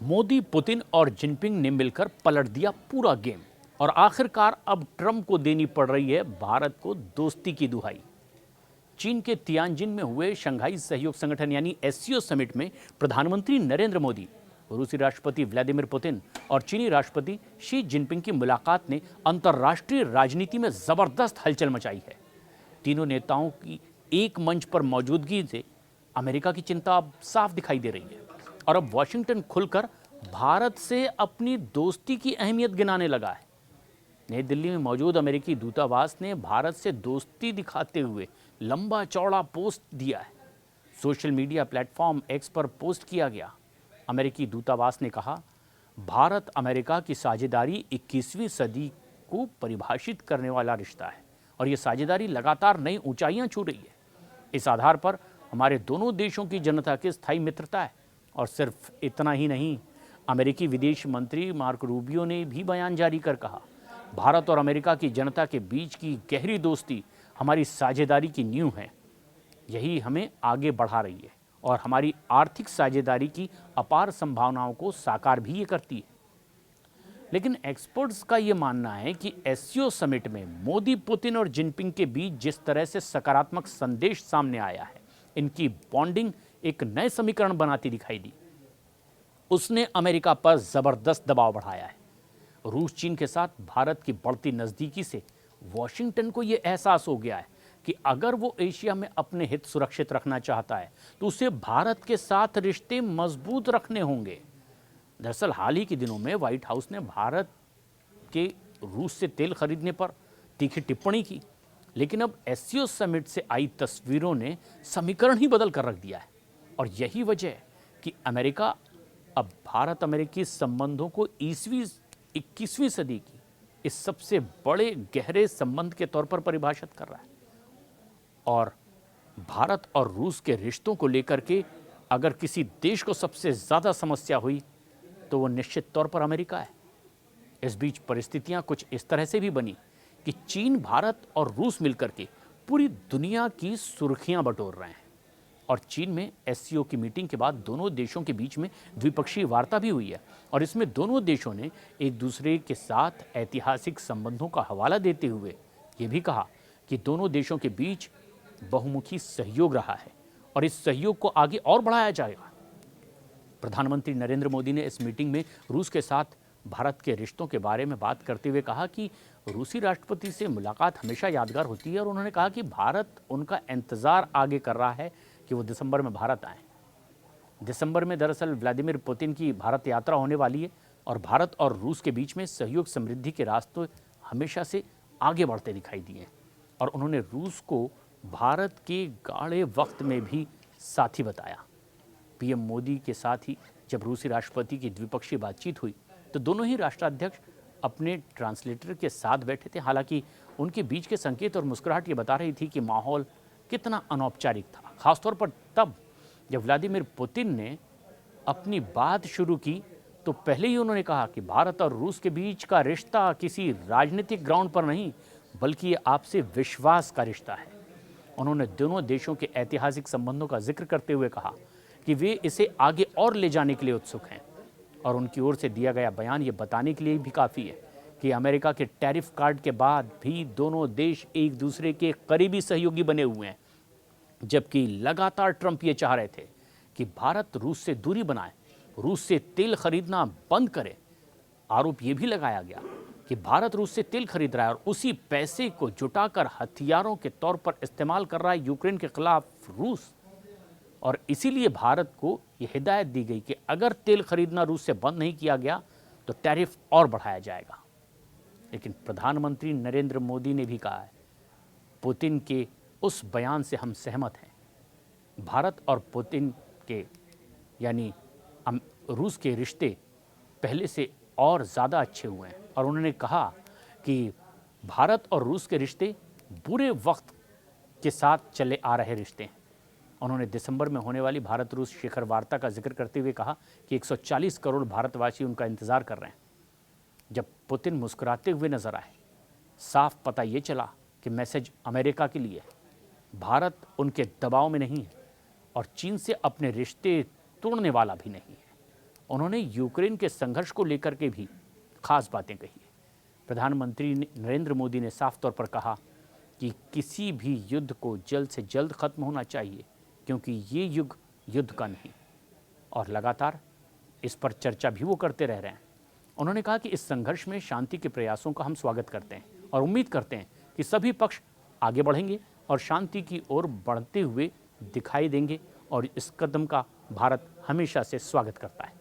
Modi, Putin और Jinping ने मिलकर पलट दिया पूरा गेम और आखिरकार अब ट्रंप को देनी पड़ रही है भारत को दोस्ती की दुहाई। चीन के तियानजिन में हुए शंघाई सहयोग संगठन यानी एससीओ समिट में प्रधानमंत्री नरेंद्र मोदी, रूसी राष्ट्रपति व्लादिमीर पुतिन और चीनी राष्ट्रपति शी जिनपिंग की मुलाकात ने अंतर्राष्ट्रीय राजनीति में जबरदस्त हलचल मचाई है। तीनों नेताओं की एक मंच पर मौजूदगी से अमेरिका की चिंता अब साफ दिखाई दे रही है और अब वॉशिंगटन खुलकर भारत से अपनी दोस्ती की अहमियत गिनाने लगा है। नई दिल्ली में मौजूद अमेरिकी दूतावास ने भारत से दोस्ती दिखाते हुए लंबा चौड़ा पोस्ट दिया है। सोशल मीडिया प्लेटफॉर्म एक्स पर पोस्ट किया गया। अमेरिकी दूतावास ने कहा, भारत अमेरिका की साझेदारी 21वीं सदी को परिभाषित करने वाला रिश्ता है और ये साझेदारी लगातार नई ऊंचाइयां छू रही है। इस आधार पर हमारे दोनों देशों की जनता की स्थायी मित्रता है। और सिर्फ इतना ही नहीं, अमेरिकी विदेश मंत्री मार्को रूबियो ने भी बयान जारी कर कहा, भारत और अमेरिका की जनता के बीच की गहरी दोस्ती हमारी साझेदारी की नींव है। यही हमें आगे बढ़ा रही है और हमारी आर्थिक साझेदारी की अपार संभावनाओं को साकार भी ये करती है। लेकिन एक्सपर्ट्स का ये मानना है कि एससीओ समिट में मोदी, पुतिन और जिनपिंग के बीच जिस तरह से सकारात्मक संदेश सामने आया है, इनकी बॉन्डिंग एक नए समीकरण बनाती दिखाई दी। उसने अमेरिका पर जबरदस्त दबाव बढ़ाया है। रूस चीन के साथ भारत की बढ़ती नजदीकी से वॉशिंगटन को यह एहसास हो गया है कि अगर वो एशिया में अपने हित सुरक्षित रखना चाहता है तो उसे भारत के साथ रिश्ते मजबूत रखने होंगे। दरअसल हाल ही के दिनों में व्हाइट हाउस ने भारत के रूस से तेल खरीदने पर तीखी टिप्पणी की, लेकिन अब एससीओ समिट से आई तस्वीरों ने समीकरण ही बदल कर रख दिया है। और यही वजह है कि अमेरिका अब भारत अमेरिकी संबंधों को 21वीं सदी की इस सबसे बड़े गहरे संबंध के तौर पर परिभाषित कर रहा है। और भारत और रूस के रिश्तों को लेकर के अगर किसी देश को सबसे ज्यादा समस्या हुई तो वो निश्चित तौर पर अमेरिका है। इस बीच परिस्थितियां कुछ इस तरह से भी बनी कि चीन, भारत और रूस मिलकर के पूरी दुनिया की सुर्खियां बटोर रहे हैं। और चीन में एससीओ की मीटिंग के बाद दोनों देशों के बीच में द्विपक्षीय वार्ता भी हुई है और इसमें दोनों देशों ने एक दूसरे के साथ ऐतिहासिक संबंधों का हवाला देते हुए ये भी कहा कि दोनों देशों के बीच बहुमुखी सहयोग रहा है और इस सहयोग को आगे और बढ़ाया जाएगा। प्रधानमंत्री नरेंद्र मोदी ने इस मीटिंग में रूस के साथ भारत के रिश्तों के बारे में बात करते हुए कहा कि रूसी राष्ट्रपति से मुलाकात हमेशा यादगार होती है और उन्होंने कहा कि भारत उनका इंतजार आगे कर रहा है कि वो दिसंबर में भारत आएं। दिसंबर में दरअसल व्लादिमीर पुतिन की भारत यात्रा होने वाली है और भारत और रूस के बीच में सहयोग समृद्धि के रास्ते हमेशा से आगे बढ़ते दिखाई दिए और उन्होंने रूस को भारत के गाढ़े वक्त में भी साथी बताया। पीएम मोदी के साथ ही जब रूसी राष्ट्रपति की द्विपक्षीय बातचीत हुई तो दोनों ही राष्ट्राध्यक्ष अपने ट्रांसलेटर के साथ बैठे थे। हालांकि उनके बीच के संकेत और मुस्कुराहट ये बता रही थी कि माहौल कितना अनौपचारिक था, खासतौर पर तब जब व्लादिमीर पुतिन ने अपनी बात शुरू की तो पहले ही उन्होंने कहा कि भारत और रूस के बीच का रिश्ता किसी राजनीतिक ग्राउंड पर नहीं बल्कि ये आपसे विश्वास का रिश्ता है। उन्होंने दोनों देशों के ऐतिहासिक संबंधों का जिक्र करते हुए कहा कि वे इसे आगे और ले जाने के लिए उत्सुक हैं और उनकी ओर से दिया गया बयान ये बताने के लिए भी काफ़ी है कि अमेरिका के टैरिफ कार्ड के बाद भी दोनों देश एक दूसरे के करीबी सहयोगी बने हुए हैं। जबकि लगातार ट्रंप ये चाह रहे थे कि भारत रूस से दूरी बनाए, रूस से तेल खरीदना बंद करे। आरोप ये भी लगाया गया कि भारत रूस से तेल खरीद रहा है और उसी पैसे को जुटाकर हथियारों के तौर पर इस्तेमाल कर रहा है यूक्रेन के खिलाफ रूस। और इसीलिए भारत को यह हिदायत दी गई कि अगर तेल खरीदना रूस से बंद नहीं किया गया तो टैरिफ और बढ़ाया जाएगा। लेकिन प्रधानमंत्री नरेंद्र मोदी ने भी कहा है, पुतिन के उस बयान से हम सहमत हैं। भारत और पुतिन के यानी रूस के रिश्ते पहले से और ज़्यादा अच्छे हुए हैं और उन्होंने कहा कि भारत और रूस के रिश्ते बुरे वक्त के साथ चले आ रहे रिश्ते हैं। उन्होंने दिसंबर में होने वाली भारत रूस शिखर वार्ता का जिक्र करते हुए कहा कि 140 करोड़ भारतवासी उनका इंतजार कर रहे हैं। जब पुतिन मुस्कुराते हुए नजर आए, साफ पता ये चला कि मैसेज अमेरिका के लिए है। भारत उनके दबाव में नहीं है और चीन से अपने रिश्ते तोड़ने वाला भी नहीं है। उन्होंने यूक्रेन के संघर्ष को लेकर के भी खास बातें कही है। प्रधानमंत्री नरेंद्र मोदी ने साफ तौर पर कहा कि किसी भी युद्ध को जल्द से जल्द खत्म होना चाहिए, क्योंकि ये युग युद्ध का नहीं। और लगातार इस पर चर्चा भी वो करते रह रहे हैं। उन्होंने कहा कि इस संघर्ष में शांति के प्रयासों का हम स्वागत करते हैं और उम्मीद करते हैं कि सभी पक्ष आगे बढ़ेंगे और शांति की ओर बढ़ते हुए दिखाई देंगे, और इस कदम का भारत हमेशा से स्वागत करता है।